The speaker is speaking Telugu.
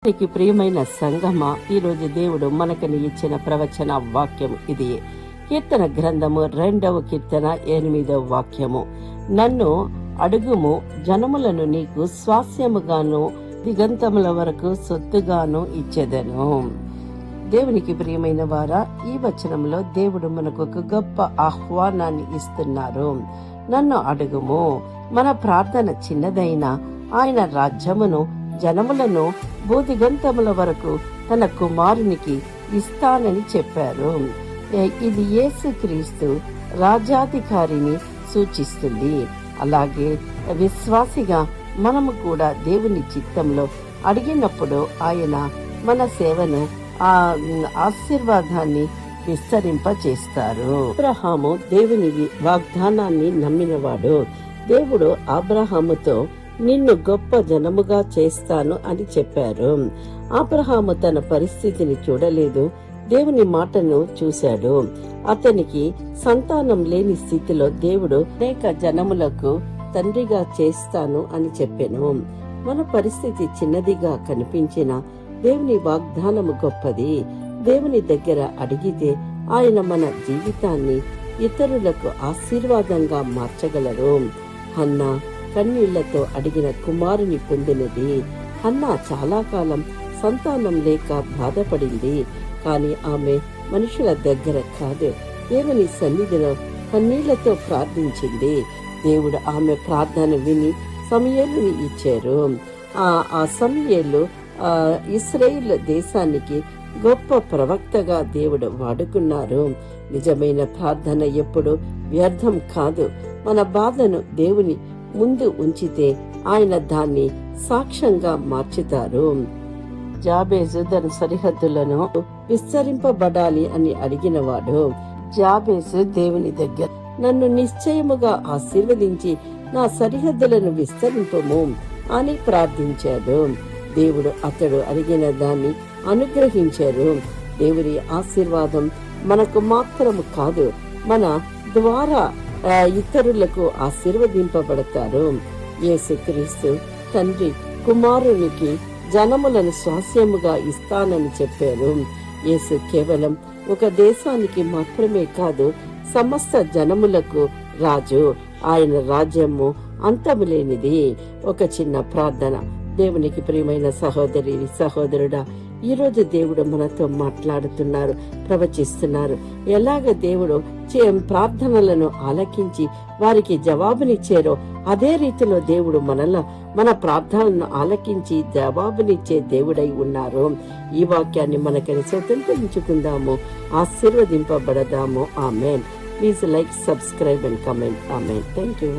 నీకు ప్రియమైన సంగమా, ఈరోజు దేవుడు మనకని ఇచ్చిన ప్రవచన వాక్యం ఇది. కీర్తన గ్రంథము 2వ కీర్తన 8వ వాక్యము. నన్ను అడుగుము, జనములను నీకు స్వాస్యముగాను దిగంతముల వరకు సొత్తుగాను ఇచ్చేదను. దేవునికి ప్రియమైన వారా, ఈ వచనంలో దేవుడు మనకు ఒక గొప్ప ఆహ్వానాన్ని ఇస్తున్నారు. నన్ను అడుగుము. మన ప్రార్థన చిన్నదైనా ఆయన రాజ్యమును, జనములను భూదిగంతముల వరకు తన కుమారునికి ఇస్తానని చెప్పారు. ఇది యేసుక్రీస్తు రాజ్యాధికారిని సూచిస్తుంది. అలాగే విశ్వాసిగా మనము కూడా దేవుని చిత్తంలో అడిగినప్పుడు ఆయన మన సేవను ఆశీర్వాదాన్ని విస్తరింప చేస్తారు. అబ్రహాము దేవుని వాగ్దానాన్ని నమ్మినవాడు. దేవుడు అబ్రహాముతో నిన్ను గొప్ప జనముగా చేస్తాను అని చెప్పారు. అబ్రహాము తన పరిస్థితిని చూడలేదు, దేవుని మాటను చూశాడు. అతనికి సంతానం లేని స్థితిలో దేవుడు అనేక జనములకు తండ్రిగా చేస్తాను అని చెప్పెను. మన పరిస్థితి చిన్నదిగా కనిపించిన దేవుని వాగ్దానము గొప్పది. దేవుని దగ్గర అడిగితే ఆయన మన జీవితాన్ని ఇతరులకు ఆశీర్వాదంగా మార్చగలరు. హన్నా కన్నీళ్లతో అడిగిన కుమారుని పొందినది. హన్నా చాలా కాలం సంతానం లేక బాధపడింది. కానీ ఆమె మనుషుల దగ్గర కాదు, దేవుని సన్నిధిలో కన్నీళ్లతో ప్రార్థించింది. దేవుడు ఆమె ప్రార్థన విని సమూయేలుని ఇచ్చారు. ఆ సమూయేలు ఇశ్రాయేలు దేశానికి గొప్ప ప్రవక్తగా దేవుడు వాడుకున్నారు. నిజమైన ప్రార్థన ఎప్పుడు వ్యర్థం కాదు. మన బాధను దేవుని ముందు ఉంచితే ఆయన దాన్ని సాక్ష్యంగా మార్చుతారు. జాబేజు తన సరిహద్దులను విస్తరింపబడాలి అని అడిగినవాడు. జాబేజు దేవుని దగ్గర నన్ను నిశ్చయముగా ఆశీర్వదించి నా సరిహద్దులను విస్తరింపము అని ప్రార్థించాడు. దేవుడు అతడు అడిగిన దాన్ని అనుగ్రహించారు. దేవుని ఆశీర్వాదం మనకు మాత్రము కాదు, మన ద్వారా ఇతరులకు ఆశీర్వదింపబడతారు. యేసుక్రీస్తు తండ్రి కుమారునికి జనములను స్వాస్యముగా ఇస్తానని చెప్పారు. యేసు కేవలం ఒక దేశానికి మాత్రమే కాదు, సమస్త జనములకు రాజు. ఆయన రాజ్యము అంతము లేనిది. ఒక చిన్న ప్రార్థన. దేవునికి ప్రియమైన సహోదరి సహోదరుడా, ఈరోజు దేవుడు మనతో మాట్లాడుతున్నారు, ప్రవచిస్తున్నారు. ఎలాగ దేవుడు ప్రార్థనలను ఆలకించి వారికి జవాబునిచ్చారో అదే రీతిలో దేవుడు మన ప్రార్థనలను ఆలకించి జవాబునిచ్చే దేవుడై ఉన్నారు. ఈ వాక్యాన్ని మనకని స్వతంత్రించుకుందాము, ఆశీర్వదింపబడదాము. Amen. Please like, subscribe and comment. Amen. Thank you.